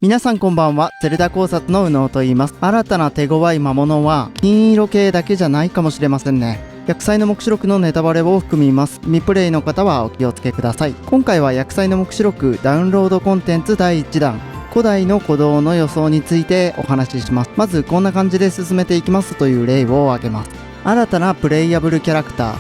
皆さんこんばんは。ゼルダ考察の宇野と言います。新たな手強い魔物は金色系だけじゃないかもしれませんね。薬剤の目視録のネタバレを含みます。未プレイの方はお気をつけください。今回は薬剤の目視録ダウンロードコンテンツ第1弾、古代の鼓動の予想についてお話しします。まずこんな感じで進めていきますという例を挙げます。新たなプレイヤブルキャラクター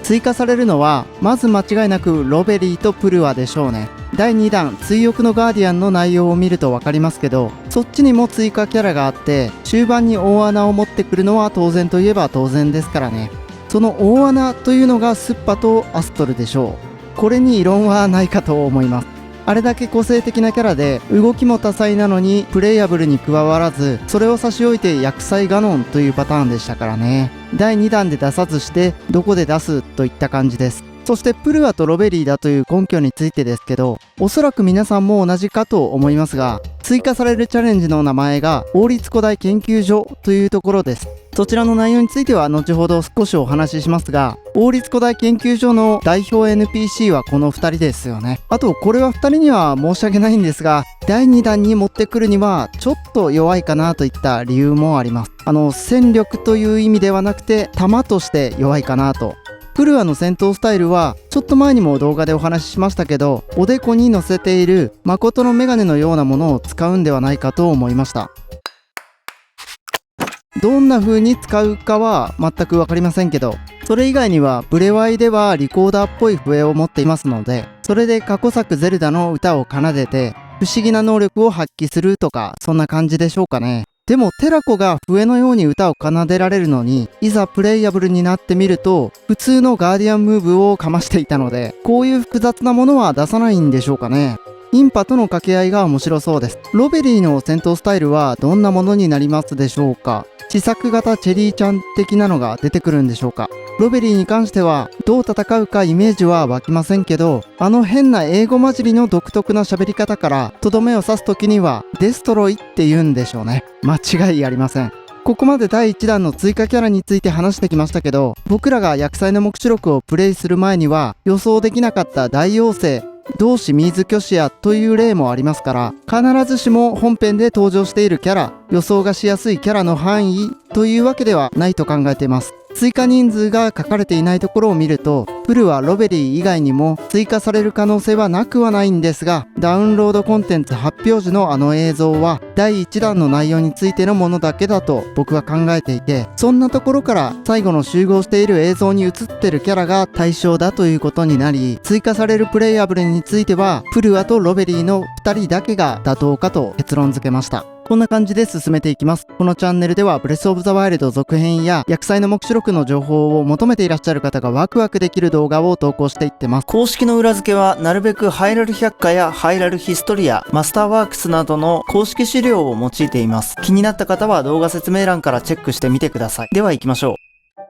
追加されるのはまず間違いなくロベリーとプルアでしょうね。第2弾追憶のガーディアンの内容を見ると分かりますけど、そっちにも追加キャラがあって終盤に大穴を持ってくるのは当然といえば当然ですからね。その大穴というのがスッパとアストルでしょう。これに異論はないかと思います。あれだけ個性的なキャラで動きも多彩なのにプレイヤブルに加わらず、それを差し置いて薬剤ガノンというパターンでしたからね。第2弾で出さずしてどこで出すといった感じです。そしてプルアとロベリーだという根拠についてですけど、おそらく皆さんも同じかと思いますが、追加されるチャレンジの名前が王立古代研究所というところです。そちらの内容については後ほど少しお話ししますが、王立古代研究所の代表 NPC はこの2人ですよね。あとこれは2人には申し訳ないんですが、第2弾に持ってくるにはちょっと弱いかなといった理由もあります。戦力という意味ではなくて弾として弱いかなと。プルアの戦闘スタイルはちょっと前にも動画でお話ししましたけど、おでこに乗せている誠のメガネのようなものを使うんではないかと思いました。どんな風に使うかは全く分かりませんけど、それ以外にはブレワイではリコーダーっぽい笛を持っていますので、それで過去作ゼルダの歌を奏でて不思議な能力を発揮するとか、そんな感じでしょうかね。でもテラコが笛のように歌を奏でられるのに、いざプレイヤブルになってみると普通のガーディアンムーブをかましていたので、こういう複雑なものは出さないんでしょうかね。インパとの掛け合いが面白そうです。ロベリーの戦闘スタイルはどんなものになりますでしょうか。試作型チェリーちゃん的なのが出てくるんでしょうか。ロベリーに関してはどう戦うかイメージは湧きませんけど、変な英語混じりの独特な喋り方からとどめを刺す時にはデストロイって言うんでしょうね。間違いありません。ここまで第1弾の追加キャラについて話してきましたけど、僕らが薬剤の目視録をプレイする前には予想できなかった大妖精同志ミーズキョシアという例もありますから、必ずしも本編で登場しているキャラ、予想がしやすいキャラの範囲というわけではないと考えています。追加人数が書かれていないところを見ると、プルはロベリー以外にも追加される可能性はなくはないんですが、ダウンロードコンテンツ発表時の映像は第1弾の内容についてのものだけだと僕は考えていて、そんなところから最後の集合している映像に映ってるキャラが対象だということになり、追加されるプレイヤブルについてはプルアとロベリーの2人だけが妥当かと結論付けました。こんな感じで進めていきます。このチャンネルではブレスオブザワイルド続編や薬剤の目視録の情報を求めていらっしゃる方がワクワクできる動画を投稿していってます。公式の裏付けはなるべくハイラル百科やハイラルヒストリア、マスターワークスなどの公式資料を用いています。気になった方は動画説明欄からチェックしてみてください。では行きましょう。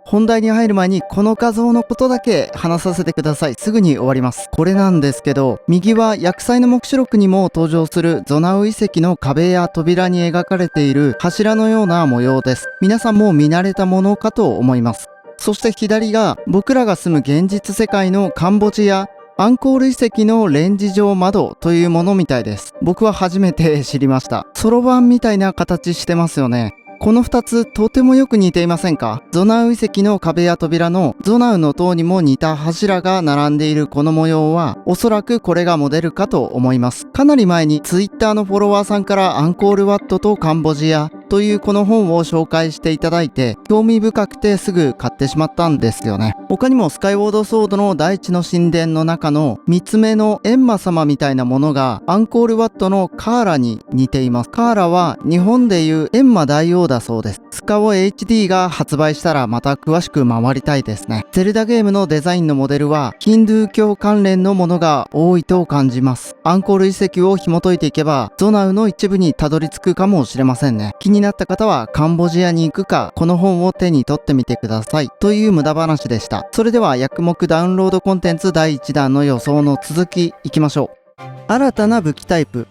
本題に入る前にこの画像のことだけ話させてください。すぐに終わります。これなんですけど、右は薬剤の目視録にも登場するゾナウ遺跡の壁や扉に描かれている柱のような模様です。皆さんも見慣れたものかと思います。そして左が僕らが住む現実世界のカンボジアアンコール遺跡のレンジ状窓というものみたいです。僕は初めて知りました。そろばんみたいな形してますよね。この2つとてもよく似ていませんか？ゾナウ遺跡の壁や扉のゾナウの塔にも似た柱が並んでいるこの模様は、おそらくこれがモデルかと思います。かなり前にツイッターのフォロワーさんからアンコールワットとカンボジアというこの本を紹介していただいて、興味深くてすぐ買ってしまったんですよね。他にもスカイウォードソードの大地の神殿の中の三つ目のエンマ様みたいなものがアンコールワットのカーラに似ています。カーラは日本でいうエンマ大王だそうです。スカオ HD が発売したらまた詳しく回りたいですね。ゼルダゲームのデザインのモデルはヒンドゥー教関連のものが多いと感じます。アンコール遺跡を紐解いていけばゾナウの一部にたどり着くかもしれませんね。気になった方はカンボジアに行くかこの本を手に取ってみてくださいという無駄話でした。それでは薬目ダウンロードコンテンツ第1弾の予想の続きいきましょう。新たな武器タイプ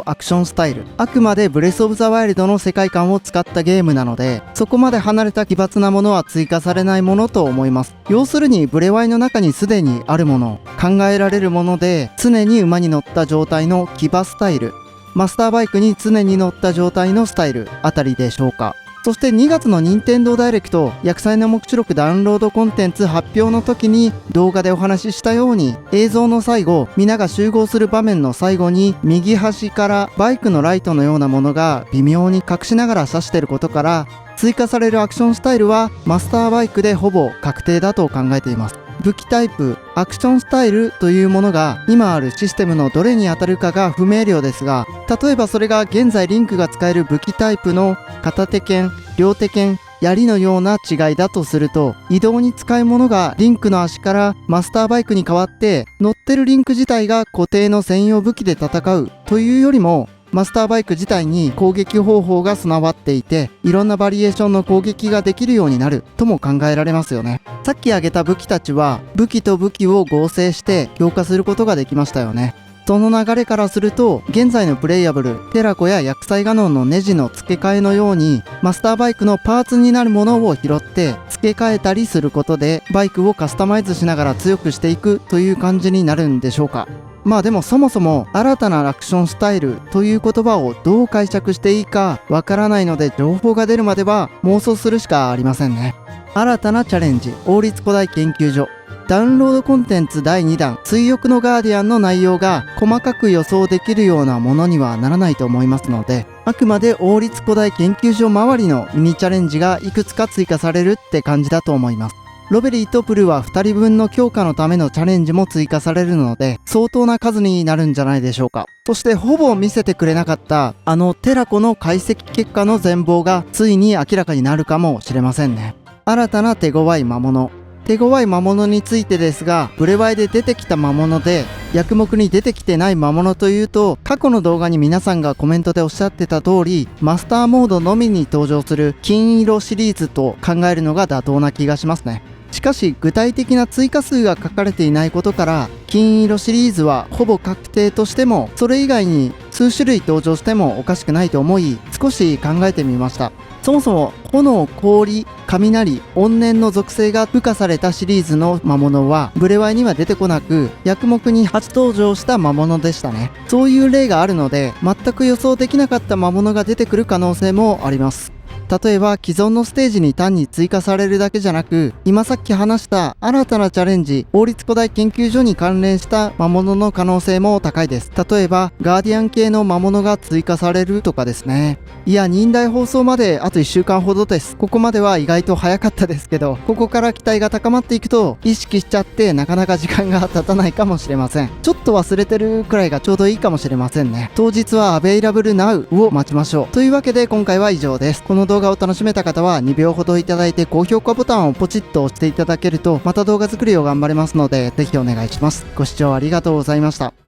アクションスタイル。あくまでブレスオブザワイルドの世界観を使ったゲームなので、そこまで離れた奇抜なものは追加されないものと思います。要するにブレワイの中にすでにあるもの、考えられるもので常に馬に乗った状態の騎馬スタイル。マスターバイクに常に乗った状態のスタイルあたりでしょうか。そして2月の任天堂ダイレクト薬剤の目視録ダウンロードコンテンツ発表の時に動画でお話ししたように、映像の最後、皆が集合する場面の最後に右端からバイクのライトのようなものが微妙に隠しながら指していることから、追加されるアクションスタイルはマスターバイクでほぼ確定だと考えています。武器タイプ、アクションスタイルというものが今あるシステムのどれに当たるかが不明瞭ですが、例えばそれが現在リンクが使える武器タイプの片手剣、両手剣、槍のような違いだとすると、移動に使うものがリンクの足からマスターバイクに変わって、乗ってるリンク自体が固定の専用武器で戦うというよりも、マスターバイク自体に攻撃方法が備わっていて、いろんなバリエーションの攻撃ができるようになるとも考えられますよね。さっき挙げた武器たちは武器と武器を合成して強化することができましたよね。その流れからすると、現在のプレイヤブル、テラコや薬剤ガノンのネジの付け替えのように、マスターバイクのパーツになるものを拾って付け替えたりすることで、バイクをカスタマイズしながら強くしていくという感じになるんでしょうか。まあでもそもそも新たなアクションスタイルという言葉をどう解釈していいかわからないので、情報が出るまでは妄想するしかありませんね。新たなチャレンジ、王立古代研究所。ダウンロードコンテンツ第2弾、追憶のガーディアンの内容が細かく予想できるようなものにはならないと思いますので、あくまで王立古代研究所周りのミニチャレンジがいくつか追加されるって感じだと思います。ロベリーとプルは2人分の強化のためのチャレンジも追加されるので、相当な数になるんじゃないでしょうか。そしてほぼ見せてくれなかったテラコの解析結果の全貌がついに明らかになるかもしれませんね。新たな手強い魔物。手強い魔物についてですが、ブレワイで出てきた魔物で、薬目に出てきてない魔物というと、過去の動画に皆さんがコメントでおっしゃってた通り、マスターモードのみに登場する金色シリーズと考えるのが妥当な気がしますね。しかし具体的な追加数が書かれていないことから、金色シリーズはほぼ確定としても、それ以外に数種類登場してもおかしくないと思い、少し考えてみました。そもそも炎、氷、雷、怨念の属性が付加されたシリーズの魔物はブレワイには出てこなく、薬目に初登場した魔物でしたね。そういう例があるので、全く予想できなかった魔物が出てくる可能性もあります。例えば既存のステージに単に追加されるだけじゃなく、今さっき話した新たなチャレンジ、王立古代研究所に関連した魔物の可能性も高いです。例えばガーディアン系の魔物が追加されるとかですね。いや、忍耐放送まであと1週間ほどです。ここまでは意外と早かったですけど、ここから期待が高まっていくと意識しちゃってなかなか時間が経たないかもしれません。ちょっと忘れてるくらいがちょうどいいかもしれませんね。当日はアベイラブルナウを待ちましょう。というわけで今回は以上です。この動画を楽しめた方は2秒ほどいただいて高評価ボタンをポチッと押していただけると、また動画作りを頑張れますので、ぜひお願いします。ご視聴ありがとうございました。